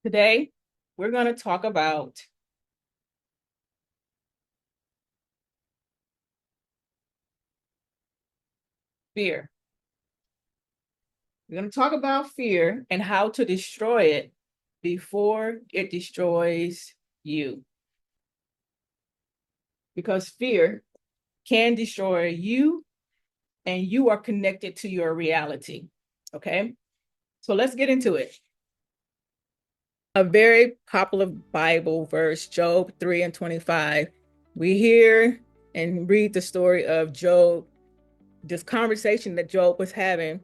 Today, we're going to talk about fear. We're going to talk about fear and how to destroy it before it destroys you. Because fear can destroy you and you are connected to your reality. Okay, so let's get into it. A very popular Bible verse, Job 3:25. We hear and read the story of Job, this conversation that Job was having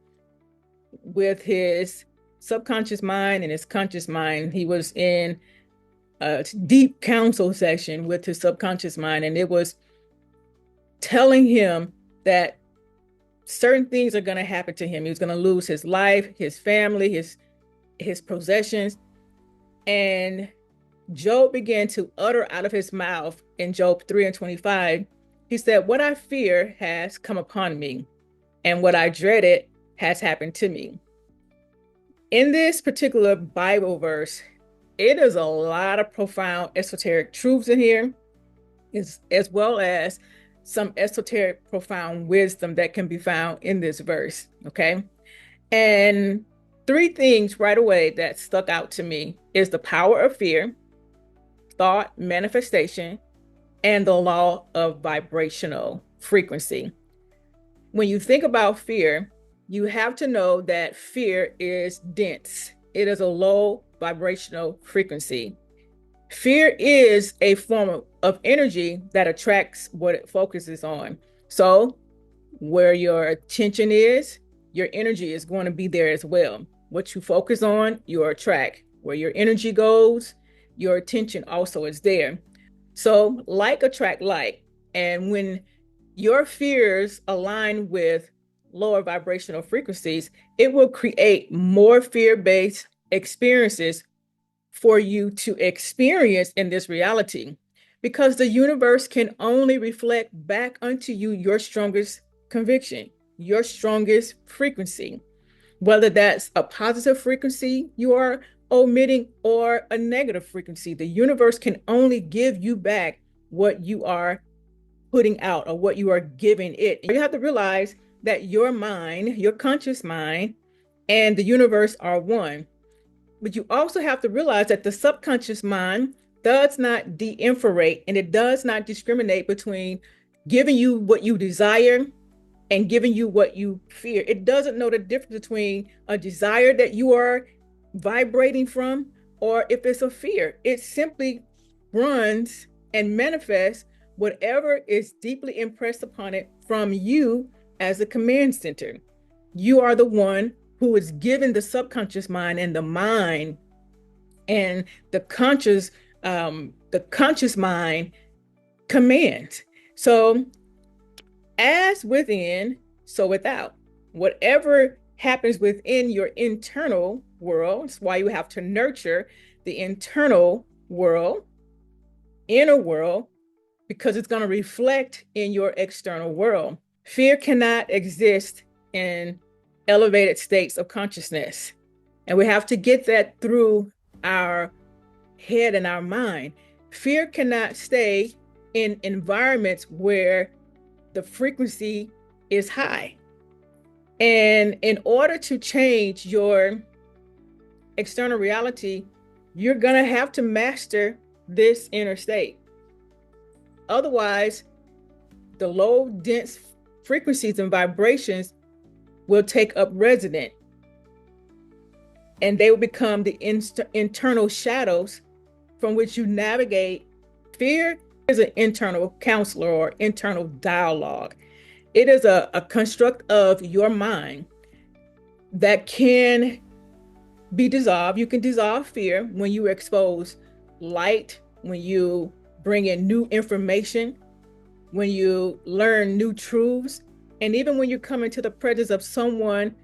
with his subconscious mind and his conscious mind. He was in a deep counsel session with his subconscious mind, and it was telling him that certain things are going to happen to him. He was going to lose his life, his family, his possessions. And Job began to utter out of his mouth in Job 3:25. He said, "What I fear has come upon me, and what I dreaded has happened to me." In this particular Bible verse, it is a lot of profound esoteric truths in here, as well as some esoteric profound wisdom that can be found in this verse. Okay. And three things right away that stuck out to me is the power of fear, thought manifestation, and the law of vibrational frequency. When you think about fear, you have to know that fear is dense. It is a low vibrational frequency. Fear is a form of energy that attracts what it focuses on. So, where your attention is, your energy is going to be there as well. What you focus on, you attract. Where your energy goes, your attention also is there. So, like attract like. And when your fears align with lower vibrational frequencies, it will create more fear-based experiences for you to experience in this reality, because the universe can only reflect back unto you your strongest conviction, your strongest frequency, whether that's a positive frequency you are omitting or a negative frequency. The universe can only give you back what you are putting out or what you are giving it. You have to realize that your mind, your conscious mind, and the universe are one. But you also have to realize that the subconscious mind does not de-infrarate, and it does not discriminate between giving you what you desire and giving you what you fear. It doesn't know the difference between a desire that you are vibrating from or if it's a fear. It simply runs and manifests whatever is deeply impressed upon it from you as a command center. You are the one who is given the subconscious mind and the mind and the conscious mind commands. So as within, so without. Whatever happens within your internal world, that's why you have to nurture the internal world, inner world, because it's going to reflect in your external world. Fear cannot exist in elevated states of consciousness. And we have to get that through our head and our mind. Fear cannot stay in environments where the frequency is high. And in order to change your external reality, you're going to have to master this inner state. Otherwise, the low dense frequencies and vibrations will take up residence, and they will become the internal shadows from which you navigate. Fear is an internal counselor or internal dialogue. It is a construct of your mind that can be dissolved. You can dissolve fear when you expose light, when you bring in new information, when you learn new truths, and even when you come into the presence of someone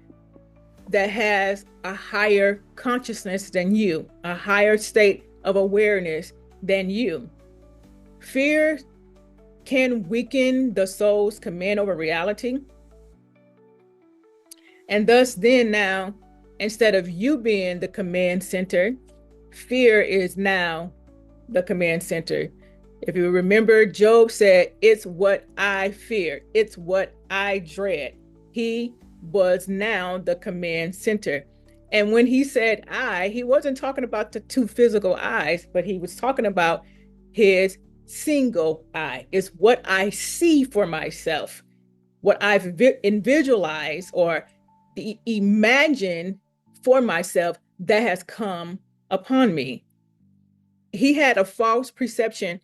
that has a higher consciousness than you, a higher state of awareness than you. Fear can weaken the soul's command over reality. And thus then now, instead of you being the command center, fear is now the command center. If you remember, Job said, it's what I fear. It's what I dread. He was now the command center. And when he said I, he wasn't talking about the two physical eyes, but he was talking about his single eye. It's what I see for myself, what I've visualized or imagined for myself that has come upon me. He had a false perception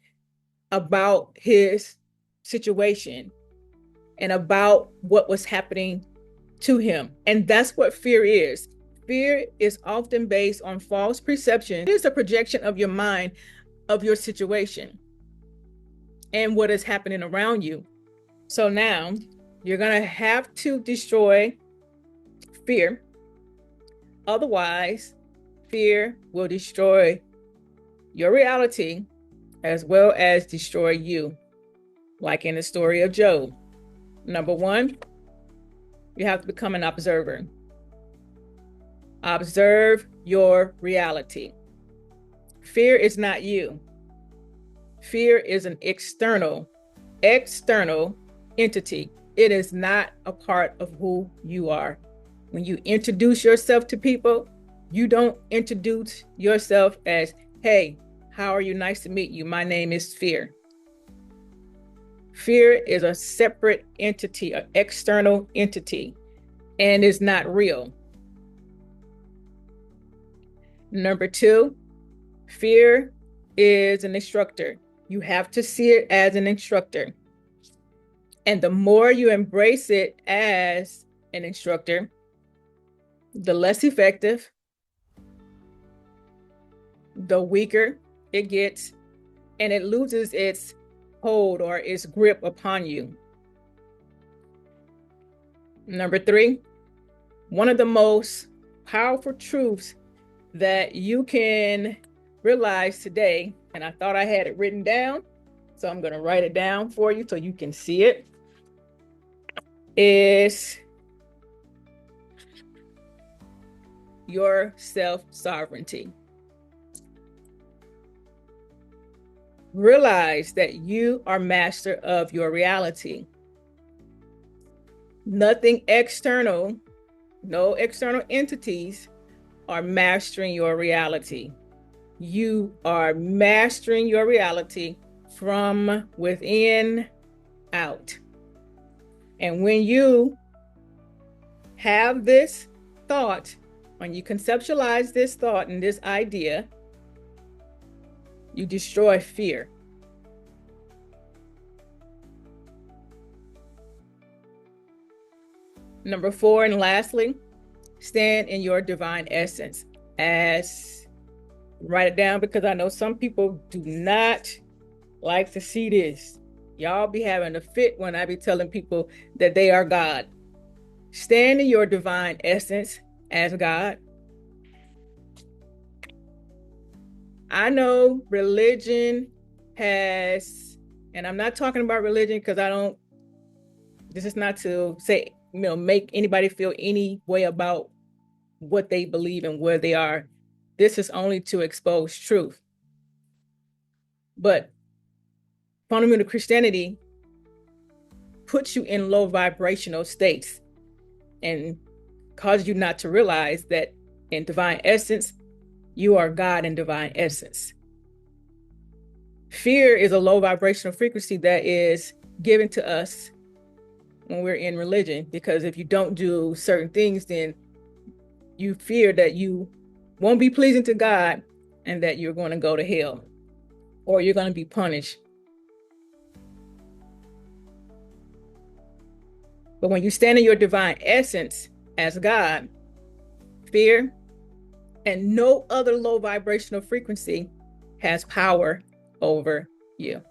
about his situation and about what was happening to him. And that's what fear is. Fear is often based on false perception. It is a projection of your mind of your situation and what is happening around you. So now you're going to have to destroy fear. Otherwise, fear will destroy your reality as well as destroy you, like in the story of Job. Number one, you have to become an observer. Observe your reality. Fear is not you. Fear is an external entity. It is not a part of who you are. When you introduce yourself to people, you don't introduce yourself as, hey, how are you? Nice to meet you. My name is Fear. Fear is a separate entity, an external entity, and is not real. Number two, fear is an instructor. You have to see it as an instructor. And the more you embrace it as an instructor, the less effective, the weaker it gets, and it loses its hold or its grip upon you. Number three, one of the most powerful truths that you can realize today, and I thought I had it written down, so I'm going to write it down for you so you can see it, is your self-sovereignty. Realize that you are master of your reality. Nothing external, no external entities are mastering your reality. You are mastering your reality from within out. And when you have this thought, when you conceptualize this thought and this idea, you destroy fear. Number four, and lastly, stand in your divine essence. Write it down, because I know some people do not like to see this. Y'all be having a fit when I be telling people that they are God. Stand in your divine essence as God. I know religion has, and I'm not talking about religion because this is not to say, make anybody feel any way about what they believe and where they are. This is only to expose truth. But fundamental Christianity puts you in low vibrational states and causes you not to realize that in divine essence, you are God in divine essence. Fear is a low vibrational frequency that is given to us when we're in religion, because if you don't do certain things, then you fear that you won't be pleasing to God and that you're going to go to hell or you're going to be punished. But when you stand in your divine essence as God, fear and no other low vibrational frequency has power over you.